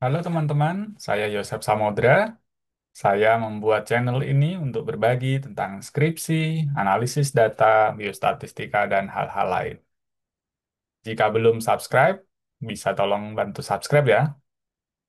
Halo teman-teman, saya Yosep Samodra. Saya membuat channel ini untuk berbagi tentang skripsi, analisis data, biostatistika, dan hal-hal lain. Jika belum subscribe, bisa tolong bantu subscribe ya.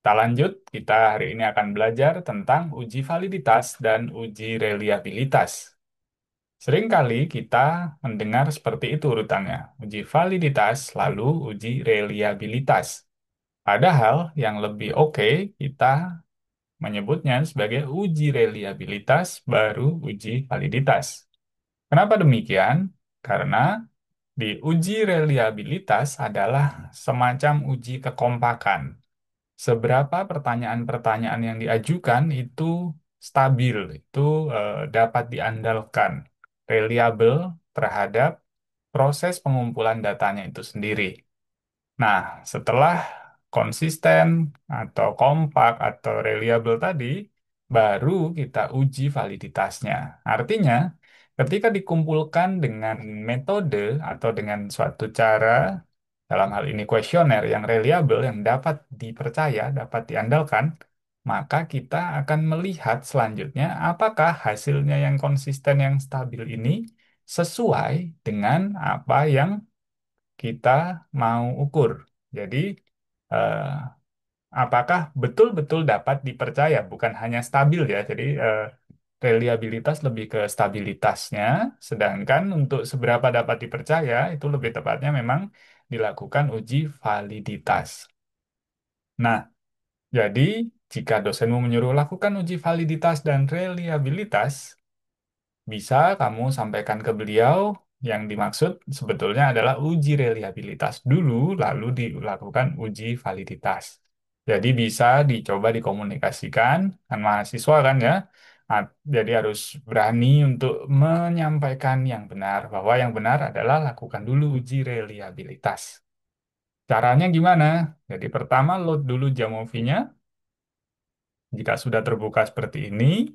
Kita lanjut, kita hari ini akan belajar tentang uji validitas dan uji reliabilitas. Seringkali kita mendengar seperti itu urutannya, uji validitas lalu uji reliabilitas. Padahal yang lebih oke kita menyebutnya sebagai uji reliabilitas baru uji validitas. Kenapa demikian? Karena di uji reliabilitas adalah semacam uji kekompakan. Seberapa pertanyaan-pertanyaan yang diajukan itu stabil, itu dapat diandalkan, reliable terhadap proses pengumpulan datanya itu sendiri. Nah, setelah konsisten atau kompak atau reliable tadi, baru kita uji validitasnya. Artinya, ketika dikumpulkan dengan metode atau dengan suatu cara, dalam hal ini kuesioner yang reliable, yang dapat dipercaya, dapat diandalkan, maka kita akan melihat selanjutnya apakah hasilnya yang konsisten, yang stabil ini sesuai dengan apa yang kita mau ukur. Jadi, eh, apakah betul-betul dapat dipercaya, bukan hanya stabil ya. Jadi, reliabilitas lebih ke stabilitasnya, sedangkan untuk seberapa dapat dipercaya, itu lebih tepatnya memang dilakukan uji validitas. Nah, jadi jika dosenmu menyuruh lakukan uji validitas dan reliabilitas, bisa kamu sampaikan ke beliau yang dimaksud sebetulnya adalah uji reliabilitas dulu, lalu dilakukan uji validitas. Jadi bisa dicoba dikomunikasikan kan mahasiswa kan ya. Jadi harus berani untuk menyampaikan yang benar, bahwa yang benar adalah lakukan dulu uji reliabilitas. Caranya gimana? Jadi pertama load dulu Jamovi-nya. Jika sudah terbuka seperti ini,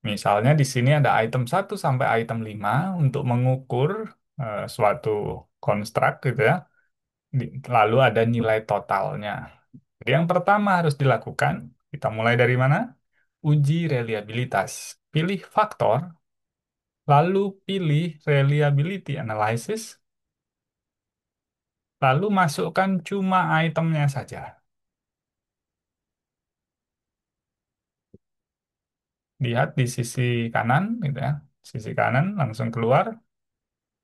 misalnya di sini ada item 1 sampai item 5 untuk mengukur suatu konstruk gitu ya. Lalu ada nilai totalnya. Jadi yang pertama harus dilakukan, kita mulai dari mana? Uji reliabilitas. Pilih faktor, lalu pilih reliability analysis, lalu masukkan cuma itemnya saja. Lihat di sisi kanan gitu ya. Sisi kanan langsung keluar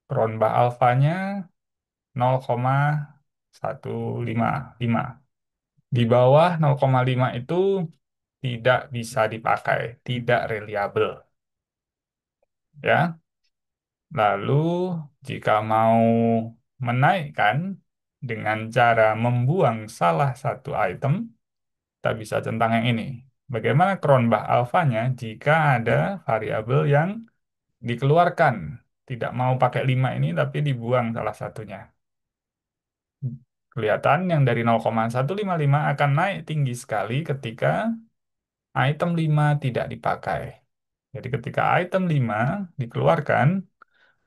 Cronbach alfanya 0,155. Di bawah 0,5 itu tidak bisa dipakai, tidak reliable. Ya, lalu jika mau menaikkan dengan cara membuang salah satu item, kita bisa centang yang ini. Bagaimana Cronbach alfanya jika ada variabel yang dikeluarkan, tidak mau pakai 5 ini tapi dibuang salah satunya. Kelihatan yang dari 0,155 akan naik tinggi sekali ketika item 5 tidak dipakai. Jadi ketika item 5 dikeluarkan,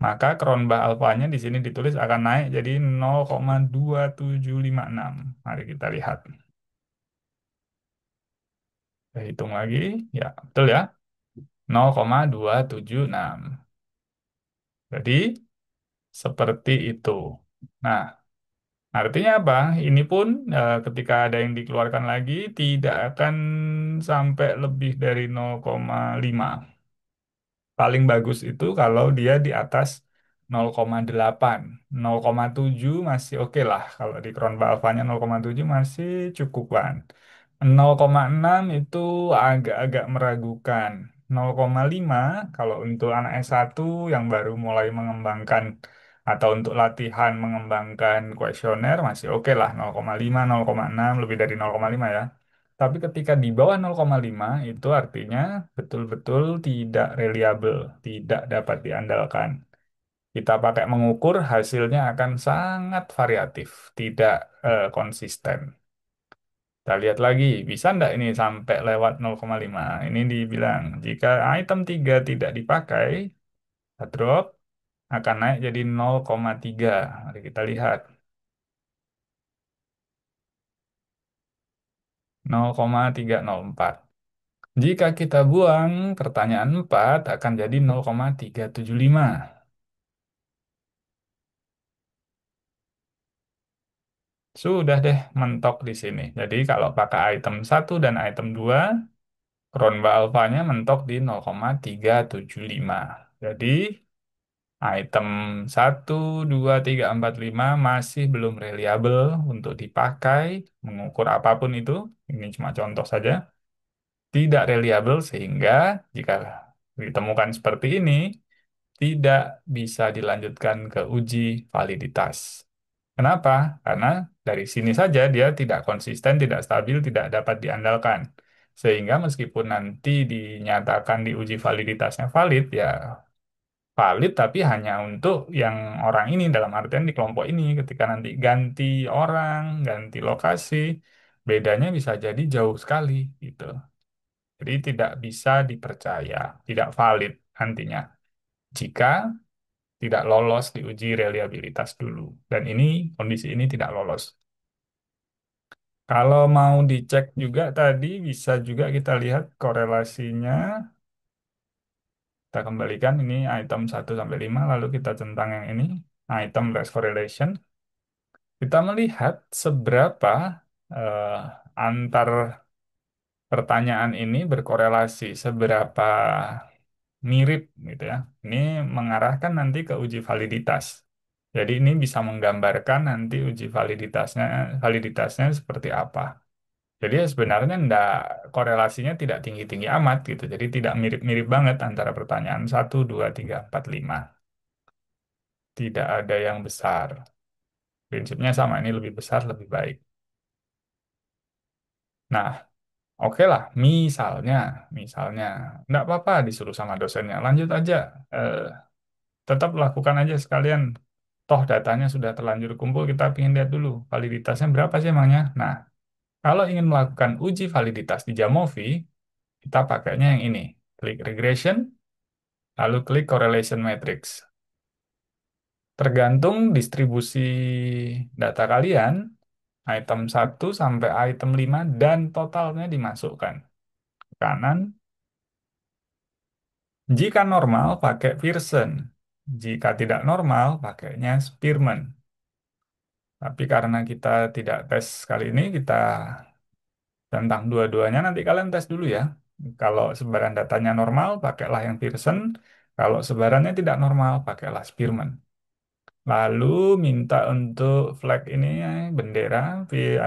maka Cronbach alfanya di sini ditulis akan naik jadi 0,2756. Mari kita lihat. Kita hitung lagi. Ya, betul ya. 0,276. Jadi seperti itu. Nah, artinya apa? Ini pun ketika ada yang dikeluarkan lagi tidak akan sampai lebih dari 0,5. Paling bagus itu kalau dia di atas 0,8. 0,7 masih oke lah. Kalau di Cronbach alfanya 0,7 masih cukupan. 0,6 itu agak-agak meragukan. 0,5 kalau untuk anak S1 yang baru mulai mengembangkan atau untuk latihan mengembangkan kuesioner masih oke lah. 0,5, 0,6 lebih dari 0,5 ya. Tapi ketika di bawah 0,5 itu artinya betul-betul tidak reliable, tidak dapat diandalkan. Kita pakai mengukur hasilnya akan sangat variatif, tidak konsisten. Kita lihat lagi, bisa enggak ini sampai lewat 0,5? Ini dibilang, jika item 3 tidak dipakai, kita drop, akan naik jadi 0,3. Mari kita lihat. 0,304. Jika kita buang pertanyaan 4 akan jadi 0,375. Sudah deh mentok di sini. Jadi kalau pakai item 1 dan item 2, Kronba alfanya mentok di 0,375. Jadi item 1, 2, 3, 4, 5 masih belum reliable untuk dipakai mengukur apapun itu. Ini cuma contoh saja. Tidak reliable sehingga jika ditemukan seperti ini, tidak bisa dilanjutkan ke uji validitas. Kenapa? Karena dari sini saja dia tidak konsisten, tidak stabil, tidak dapat diandalkan. Sehingga meskipun nanti dinyatakan di uji validitasnya valid, ya valid tapi hanya untuk yang orang ini dalam artian di kelompok ini. Ketika nanti ganti orang, ganti lokasi, bedanya bisa jadi jauh sekali gitu. Jadi tidak bisa dipercaya, tidak valid nantinya jika tidak lolos di uji reliabilitas dulu. Dan ini kondisi ini tidak lolos. Kalau mau dicek juga tadi bisa juga kita lihat korelasinya. Kita kembalikan ini item 1 sampai 5 lalu kita centang yang ini item less correlation. Kita melihat seberapa eh, antar pertanyaan ini berkorelasi, seberapa mirip gitu ya. Ini mengarahkan nanti ke uji validitas. Jadi ini bisa menggambarkan nanti uji validitasnya seperti apa. Jadi ya sebenarnya enggak, korelasinya tidak tinggi-tinggi amat gitu. Jadi tidak mirip-mirip banget antara pertanyaan 1, 2, 3, 4, 5. Tidak ada yang besar. Prinsipnya sama, ini lebih besar, lebih baik. Nah, oke lah, misalnya, enggak apa-apa disuruh sama dosennya. Lanjut aja, eh, tetap lakukan aja sekalian. Toh datanya sudah terlanjur kumpul, kita ingin lihat dulu validitasnya berapa sih emangnya. Nah, kalau ingin melakukan uji validitas di Jamovi, kita pakainya yang ini. Klik regression, lalu klik correlation matrix. Tergantung distribusi data kalian, item 1 sampai item 5 dan totalnya dimasukkan. Kanan, jika normal pakai Pearson. Jika tidak normal, pakainya Spearman. Tapi karena kita tidak tes kali ini, kita tentang dua-duanya nanti kalian tes dulu ya. Kalau sebaran datanya normal, pakailah yang Pearson. Kalau sebarannya tidak normal, pakailah Spearman. Lalu minta untuk flag ini bendera,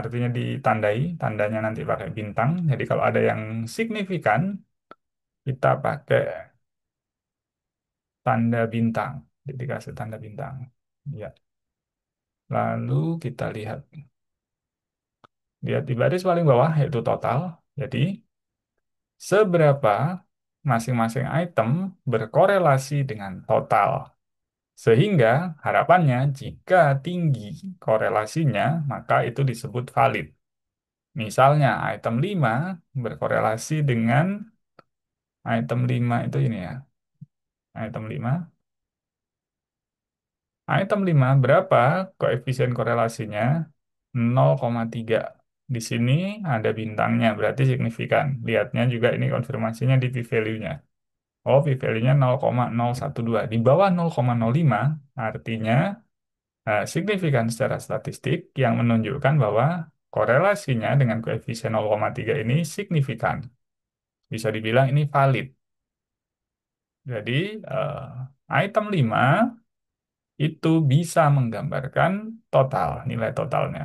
artinya ditandai, tandanya nanti pakai bintang. Jadi kalau ada yang signifikan, kita pakai tanda bintang. Jadi kasih tanda bintang. Ya. Lalu kita lihat, lihat di baris paling bawah yaitu total. Jadi seberapa masing-masing item berkorelasi dengan total. Sehingga harapannya jika tinggi korelasinya, maka itu disebut valid. Misalnya item 5 berkorelasi dengan item 5 itu ini ya. Item 5. Item 5 berapa koefisien korelasinya? 0,3. Di sini ada bintangnya, berarti signifikan. Lihatnya juga ini konfirmasinya di p-value-nya. Oh, p-value-nya 0,012. Di bawah 0,05 artinya signifikan secara statistik yang menunjukkan bahwa korelasinya dengan koefisien 0,3 ini signifikan. Bisa dibilang ini valid. Jadi, item 5 itu bisa menggambarkan total, nilai totalnya.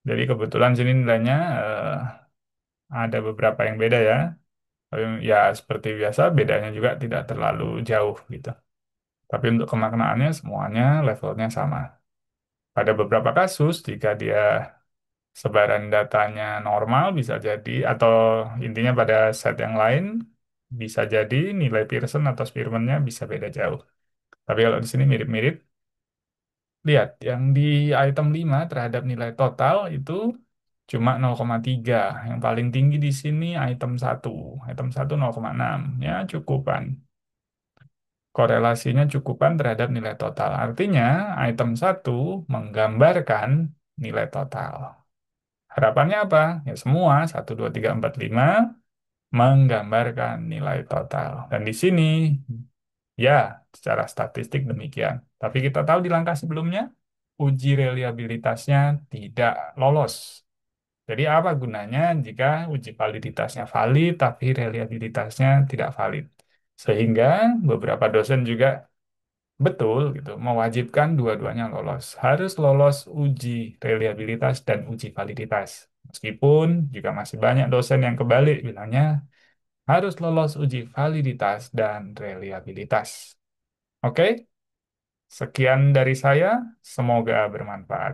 Jadi kebetulan sini nilainya ada beberapa yang beda ya. Ya seperti biasa, bedanya juga tidak terlalu jauh gitu. Tapi untuk kemaknaannya semuanya levelnya sama. Pada beberapa kasus, jika dia sebaran datanya normal bisa jadi, atau intinya pada set yang lain, bisa jadi nilai Pearson atau Spearman-nya bisa beda jauh. Tapi kalau di sini mirip-mirip, lihat yang di item 5 terhadap nilai total itu cuma 0,3. Yang paling tinggi di sini item 1. Item 1 0,6. Ya, cukupan. Korelasinya cukupan terhadap nilai total. Artinya item 1 menggambarkan nilai total. Harapannya apa? Ya semua, 1, 2, 3, 4, 5 menggambarkan nilai total. Dan di sini, ya, secara statistik demikian. Tapi kita tahu di langkah sebelumnya, uji reliabilitasnya tidak lolos. Jadi apa gunanya jika uji validitasnya valid tapi reliabilitasnya tidak valid? Sehingga beberapa dosen juga betul gitu mewajibkan dua-duanya lolos. Harus lolos uji reliabilitas dan uji validitas. Meskipun juga masih banyak dosen yang kebalik bilangnya harus lolos uji validitas dan reliabilitas. Oke, sekian dari saya. Semoga bermanfaat.